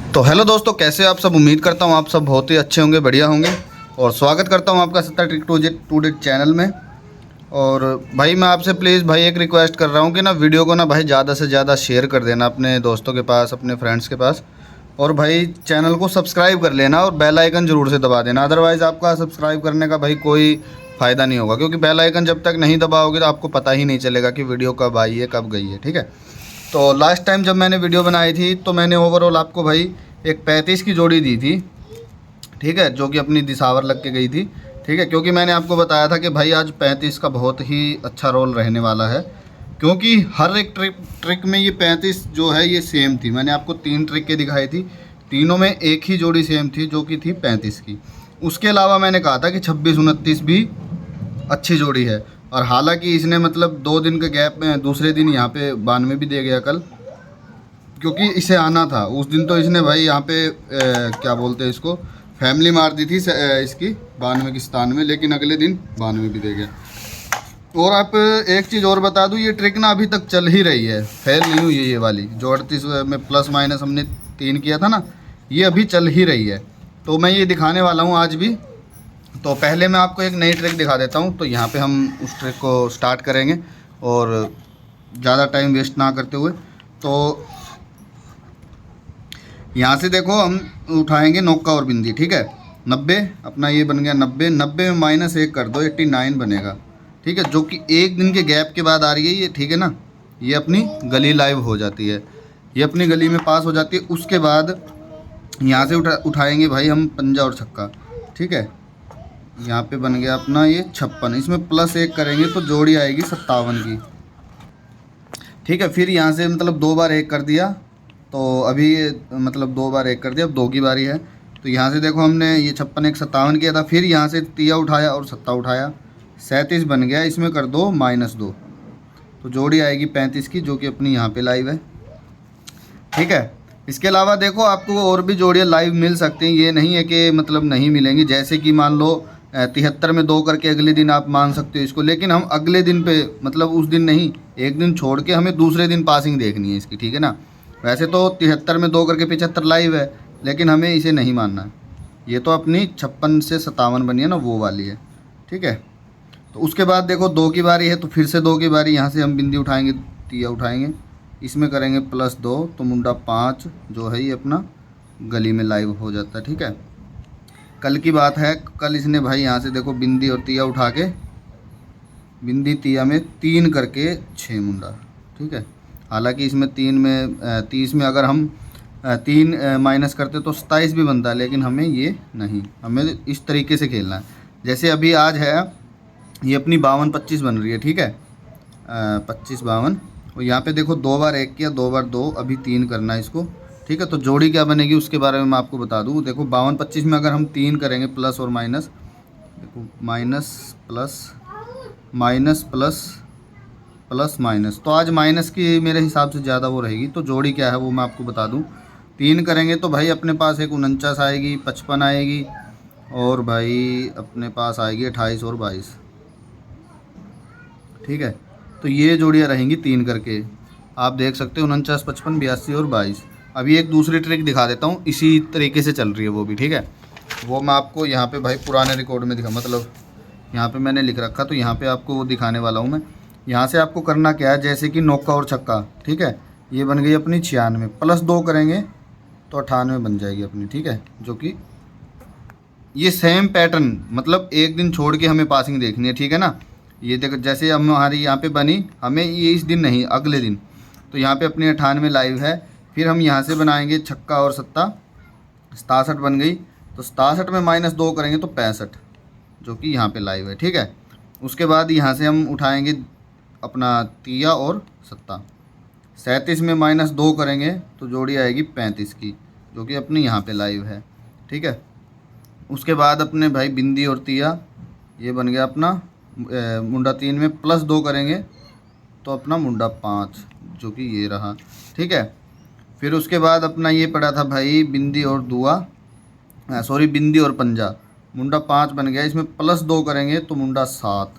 तो हेलो दोस्तों, कैसे हो आप सब। उम्मीद करता हूँ आप सब बहुत ही अच्छे होंगे, बढ़िया होंगे। और स्वागत करता हूँ आपका सत्ता ट्रिक टू डिट चैनल में। और भाई मैं आपसे प्लीज़ भाई एक रिक्वेस्ट कर रहा हूँ कि ना वीडियो को ना भाई ज़्यादा से ज़्यादा शेयर कर देना अपने दोस्तों के पास, अपने फ्रेंड्स के पास। और भाई चैनल को सब्सक्राइब कर लेना और बेल आइकन ज़रूर से दबा देना। अदरवाइज़ आपका सब्सक्राइब करने का भाई कोई फ़ायदा नहीं होगा, क्योंकि बेल आइकन जब तक नहीं दबाओगे तो आपको पता ही नहीं चलेगा कि वीडियो कब आई है, कब गई है। ठीक है। तो लास्ट टाइम जब मैंने वीडियो बनाई थी तो मैंने ओवरऑल आपको भाई एक 35 की जोड़ी दी थी, ठीक है, जो कि अपनी दिसावर लग के गई थी। ठीक है, क्योंकि मैंने आपको बताया था कि भाई आज 35 का बहुत ही अच्छा रोल रहने वाला है, क्योंकि हर एक ट्रिक में ये 35 जो है ये सेम थी। मैंने आपको 3 ट्रिक के दिखाई थी, तीनों में एक ही जोड़ी सेम थी जो कि थी 35 की। उसके अलावा मैंने कहा था कि 26-29 भी अच्छी जोड़ी है। और हालांकि इसने मतलब 2 दिन के गैप में दूसरे दिन यहाँ पे 92 भी दे गया कल, क्योंकि इसे आना था उस दिन। तो इसने भाई यहाँ पे क्या बोलते हैं इसको, फैमिली मार दी थी इसकी 92 की 97, लेकिन अगले दिन 92 भी दे गया। और आप एक चीज़ और बता दूँ, ये ट्रिक ना अभी तक चल ही रही है, फेल नहीं हुई है ये वाली। जो 38 में प्लस माइनस हमने 3 किया था ना, ये अभी चल ही रही है। तो मैं ये दिखाने वाला हूँ आज भी। तो पहले मैं आपको एक नई ट्रिक दिखा देता हूँ। तो यहाँ पे हम उस ट्रिक को स्टार्ट करेंगे और ज़्यादा टाइम वेस्ट ना करते हुए। तो यहाँ से देखो हम उठाएंगे नौका और बिंदी, ठीक है। 90 अपना ये बन गया 90, 90 में -1 कर दो 89 बनेगा, ठीक है, जो कि एक दिन के गैप के बाद आ रही है ये, ठीक है ना। ये अपनी गली लाइव हो जाती है, ये अपनी गली में पास हो जाती है। उसके बाद यहाँ से उठाएंगे भाई हम पंजा और छक्का, ठीक है। यहाँ पे बन गया अपना ये 56, इसमें +1 करेंगे तो जोड़ी आएगी 57 की, ठीक है। फिर यहाँ से मतलब 2 बार 1 कर दिया, तो अभी मतलब 2 बार 1 कर दिया, अब 2 की बारी है। तो यहाँ से देखो हमने ये 56 1 57 किया था, फिर यहाँ से तिया उठाया और सत्ता उठाया, 37 बन गया। इसमें कर दो -2, तो जोड़ी आएगी 35 की, जो कि अपनी यहाँ पे लाइव है, ठीक है। इसके अलावा देखो आपको और भी जोड़ियाँ लाइव मिल सकती हैं, ये नहीं है कि मतलब नहीं मिलेंगी। जैसे कि मान लो 73 में 2 करके अगले दिन आप मान सकते हो इसको, लेकिन हम अगले दिन पे मतलब उस दिन नहीं, एक दिन छोड़ के हमें दूसरे दिन पासिंग देखनी है इसकी, ठीक है ना। वैसे तो 73 में 2 करके 75 लाइव है, लेकिन हमें इसे नहीं मानना है। ये तो अपनी 56 से 57 बनी है ना, वो वाली है, ठीक है। तो उसके बाद देखो 2 की बारी है, तो फिर से 2 की बारी। यहाँ से हम बिंदी उठाएंगे, तिया उठाएंगे, इसमें करेंगे +2, तो मुंडा 5 जो है ये अपना गली में लाइव हो जाता है, ठीक है। कल की बात है, कल इसने भाई यहाँ से देखो बिंदी और तिया उठा के, बिंदी तिया में 3 करके 6 मुंडा, ठीक है। हालांकि इसमें 30 में अगर हम 3 माइनस करते तो 27 भी बनता है, लेकिन हमें ये नहीं, हमें इस तरीके से खेलना है। जैसे अभी आज है ये अपनी 52-25 बन रही है, ठीक है, 25-52। और यहाँ पे देखो 2 बार 1 किया, 2 बार 2, अभी 3 करना है इसको, ठीक है। तो जोड़ी क्या बनेगी उसके बारे में मैं आपको बता दूँ। देखो 52-25 में अगर हम 3 करेंगे प्लस और माइनस, देखो minus plus minus plus plus minus, तो आज माइनस की मेरे हिसाब से ज़्यादा वो रहेगी। तो जोड़ी क्या है वो मैं आपको बता दूं। 3 करेंगे तो भाई अपने पास एक 49 आएगी, 55 आएगी, और भाई अपने पास आएगी 28 और 22, ठीक है। तो ये जोड़ियाँ रहेंगी 3 करके, आप देख सकते हो 49, 55, 82 और 22। अभी एक दूसरी ट्रिक दिखा देता हूँ, इसी तरीके से चल रही है वो भी, ठीक है। वो मैं आपको यहाँ पे भाई पुराने रिकॉर्ड में दिखा, मतलब यहाँ पे मैंने लिख रखा, तो यहाँ पे आपको वो दिखाने वाला हूँ मैं। यहाँ से आपको करना क्या है, जैसे कि नौका और छक्का, ठीक है, ये बन गई अपनी 96, +2 करेंगे तो 98 बन जाएगी अपनी, ठीक है। जो कि ये सेम पैटर्न, मतलब एक दिन छोड़ के हमें पासिंग देखनी है, ठीक है ना। ये देखो जैसे हमारी यहाँ पे बनी, हमें ये इस दिन नहीं अगले दिन, तो यहाँ पे अपनी 98 लाइव है। फिर हम यहाँ से बनाएंगे छक्का और सत्ता, 67 बन गई, तो 67 में -2 करेंगे तो 65, जो कि यहाँ पे लाइव है, ठीक है। उसके बाद यहाँ से हम उठाएंगे अपना तिया और सत्ता, 37 में -2 करेंगे तो जोड़ी आएगी 35 की, जो कि अपनी यहाँ पे लाइव है, ठीक है। उसके बाद अपने भाई बिंदी और तिया, ये बन गया अपना मुंडा 3 में +2 करेंगे तो अपना मुंडा 5, जो कि ये रहा, ठीक है। फिर उसके बाद अपना ये पड़ा था भाई बिंदी और दुआ, सॉरी बिंदी और पंजा, मुंडा 5 बन गया, इसमें +2 करेंगे तो मुंडा 7,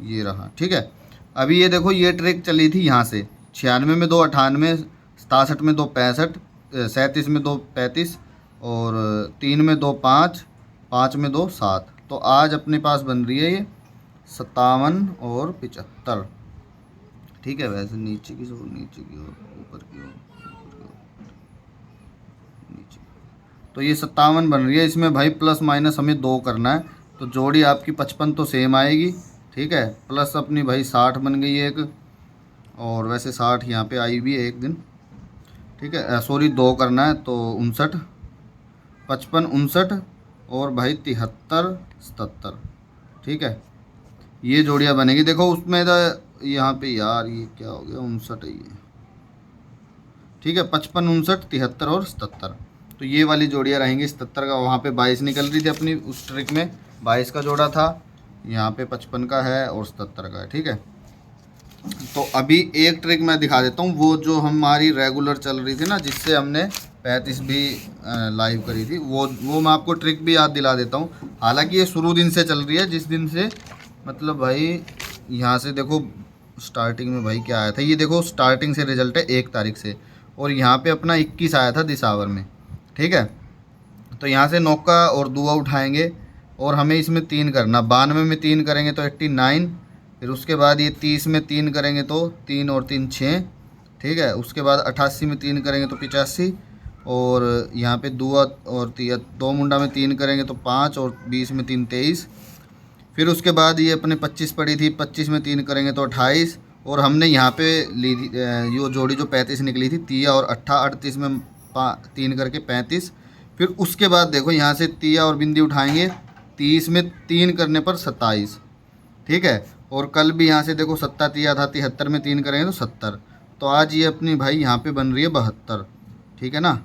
ये रहा, ठीक है। अभी ये देखो ये ट्रिक चली थी यहाँ से 96 में 2 98, 67 में 2 65, 37 में 2 35 और 3 में 2 5, 5 में 2 7। तो आज अपने पास बन रही है ये 57 और 75। ठीक है, वैसे नीचे की ओर, नीचे की ओर, ऊपर की ओर, नीचे। तो ये 57 बन रही है। इसमें भाई प्लस माइनस हमें 2 करना है, तो जोड़ी आपकी 55 तो सेम आएगी। ठीक है, प्लस अपनी भाई 60 बन गई एक, और वैसे 60 यहाँ पे आई भी है एक दिन। ठीक है, सॉरी 2 करना है, तो 59, 55 59 और भाई 73 77। ठीक है, ये जोड़ियाँ बनेगी। देखो उसमें तो यहाँ पे यार ये क्या हो गया, 59 है ये। ठीक है, 55 59 73 और 77। तो ये वाली जोड़ियाँ रहेंगी। 77 का वहाँ पे 22 निकल रही थी अपनी उस ट्रिक में, 22 का जोड़ा था। यहाँ पे 55 का है और 77 का है। ठीक है, तो अभी एक ट्रिक मैं दिखा देता हूँ, वो जो हमारी रेगुलर चल रही थी ना, जिससे हमने 35 भी लाइव करी थी, वो मैं आपको ट्रिक भी याद दिला देता हूँ। हालांकि ये शुरू दिन से चल रही है, जिस दिन से मतलब भाई यहाँ से देखो स्टार्टिंग में भाई क्या आया था, ये देखो स्टार्टिंग से रिजल्ट है 1 तारीख से, और यहाँ पे अपना 21 आया था दिसावर में। ठीक है, तो यहाँ से नौका और दुआ उठाएंगे, और हमें इसमें 3 करना। 92 में 3 करेंगे तो 89, फिर उसके बाद ये 30 में 3 करेंगे तो 3 और 3 6। ठीक है, उसके बाद 88 में 3 करेंगे तो 85, और यहाँ पे दुआ और 2 मुंडा में 3 करेंगे तो 5, और 20 में 3 23। फिर उसके बाद ये अपने 25 पड़ी थी, 25 में 3 करेंगे तो 28, और हमने यहाँ पे ली थी ये जोड़ी जो 35 निकली थी, 30 और 38 में 3 करके 35। फिर उसके बाद देखो यहाँ से 30 और बिंदी उठाएंगे, 30 में 3 करने पर 27। ठीक है, और कल भी यहाँ से देखो 70 30 था, 73 में 3 करेंगे तो 70। तो आज ये अपनी भाई यहाँ पे बन रही है 72। ठीक है ना,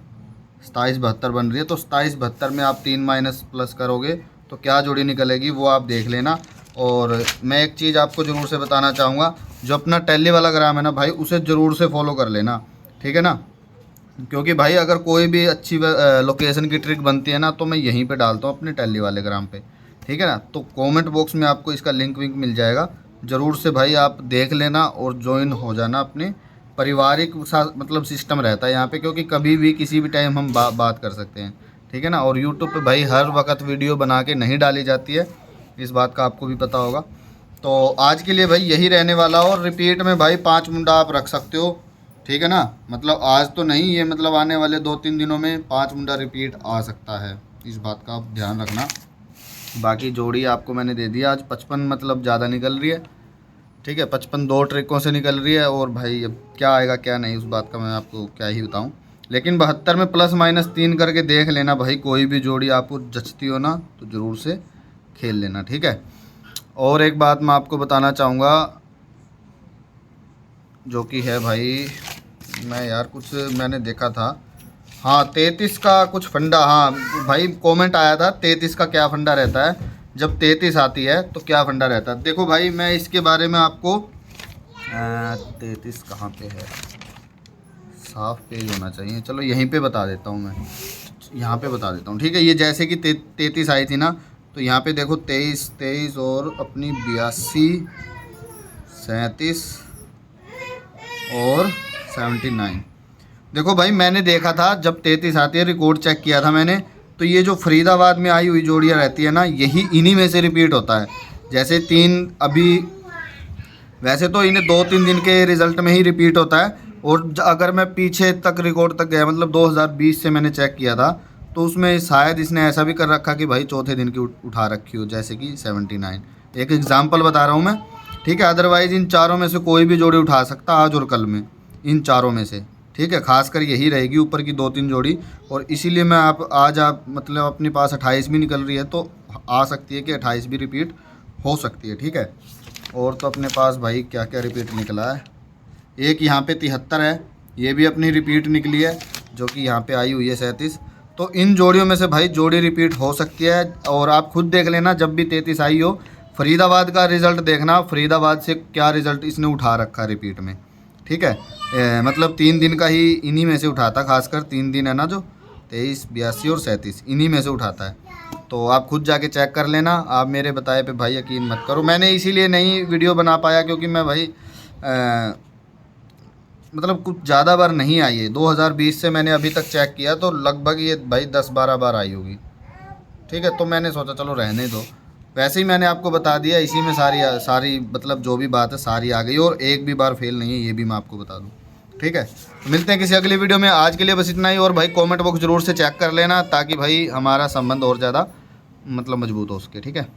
27 72 बन रही है। तो 27 72 में आप 3 माइनस प्लस करोगे तो क्या जोड़ी निकलेगी वो आप देख लेना। और मैं एक चीज़ आपको ज़रूर से बताना चाहूँगा, जो अपना टैली वाला ग्राम है ना भाई, उसे ज़रूर से फॉलो कर लेना। ठीक है ना, क्योंकि भाई अगर कोई भी अच्छी लोकेशन की ट्रिक बनती है ना, तो मैं यहीं पे डालता हूँ अपने टैली वाले ग्राम पे। ठीक है ना, तो कमेंट बॉक्स में आपको इसका लिंक विंक मिल जाएगा, ज़रूर से भाई आप देख लेना और ज्वाइन हो जाना। अपने पारिवारिक मतलब सिस्टम रहता है यहाँ पे, क्योंकि कभी भी किसी भी टाइम हम बात कर सकते हैं। ठीक है ना, और यूट्यूब पे भाई हर वक्त वीडियो बना के नहीं डाली जाती है, इस बात का आपको भी पता होगा। तो आज के लिए भाई यही रहने वाला, और रिपीट में भाई 5 मुंडा आप रख सकते हो। ठीक है ना, मतलब आज तो नहीं, ये मतलब आने वाले 2-3 दिनों में 5 मुंडा रिपीट आ सकता है, इस बात का आप ध्यान रखना। बाकी जोड़ी आपको मैंने दे दिया। आज 55 मतलब ज़्यादा निकल रही है। ठीक है, 55 2 ट्रिकों से निकल रही है, और भाई अब क्या आएगा क्या नहीं उस बात का मैं आपको क्या ही बताऊं। लेकिन 72 में प्लस माइनस 3 करके देख लेना भाई, कोई भी जोड़ी आपको जचती हो ना तो ज़रूर से खेल लेना। ठीक है, और एक बात मैं आपको बताना चाहूँगा, जो कि है भाई, मैं यार कुछ मैंने देखा था, हाँ 33 का कुछ फंडा, हाँ भाई कमेंट आया था 33 का क्या फंडा रहता है, जब 33 आती है तो क्या फंडा रहता है। देखो भाई मैं इसके बारे में आपको 33 कहाँ पे है, साफ पेज होना चाहिए, चलो यहीं पे बता देता हूँ, मैं यहाँ पे बता देता हूँ। ठीक है, ये जैसे कि 33 आई थी ना, तो यहाँ पे देखो 23 23 और अपनी 82 37 और 79। देखो भाई मैंने देखा था जब 33 आती है, रिकॉर्ड चेक किया था मैंने, तो ये जो फरीदाबाद में आई हुई जोड़ियाँ रहती है ना, यही इन्हीं में से रिपीट होता है। जैसे 3 अभी, वैसे तो इन्हें 2-3 दिन के रिज़ल्ट में ही रिपीट होता है, और अगर मैं पीछे तक रिकॉर्ड तक गया, मतलब 2020 से मैंने चेक किया था, तो उसमें शायद इसने ऐसा भी कर रखा कि भाई चौथे दिन की उठा रखी हो, जैसे कि 79। एक एग्जाम्पल बता रहा हूँ मैं। ठीक है, अदरवाइज़ इन चारों में से कोई भी जोड़ी उठा सकता आज और कल में, इन चारों में से। ठीक है, खासकर यही रहेगी ऊपर की 2-3 जोड़ी, और इसीलिए मैं आज मतलब अपने पास 28 भी निकल रही है, तो आ सकती है कि 28 भी रिपीट हो सकती है। ठीक है, और तो अपने पास भाई क्या क्या रिपीट निकला है, एक यहाँ पे 73 है, ये भी अपनी रिपीट निकली है, जो कि यहाँ पे आई हुई है 37। तो इन जोड़ियों में से भाई जोड़ी रिपीट हो सकती है, और आप खुद देख लेना जब भी 33 आई हो, फरीदाबाद का रिज़ल्ट देखना, फरीदाबाद से क्या रिज़ल्ट इसने उठा रखा रिपीट में। ठीक है, मतलब 3 दिन का ही इन्हीं में से उठाता, खासकर 3 दिन है ना, जो 23 82 और 37 इन्हीं में से उठाता है। तो आप खुद जाके चेक कर लेना, आप मेरे बताए पे भाई यकीन मत करो। मैंने इसीलिए नहीं वीडियो बना पाया, क्योंकि मैं भाई मतलब कुछ ज़्यादा बार नहीं आई है। 2020 से मैंने अभी तक चेक किया तो लगभग ये भाई 10-12 बार आई होगी, ठीक है। तो मैंने सोचा चलो रहने दो, वैसे ही मैंने आपको बता दिया, इसी में सारी सारी मतलब जो भी बात है सारी आ गई, और एक भी बार फेल नहीं है, ये भी मैं आपको बता दूं, ठीक है। तो मिलते हैं किसी अगली वीडियो में, आज के लिए बस इतना ही। और भाई कमेंट बॉक्स ज़रूर से चेक कर लेना ताकि भाई हमारा संबंध और ज़्यादा मतलब मजबूत हो सके, ठीक है।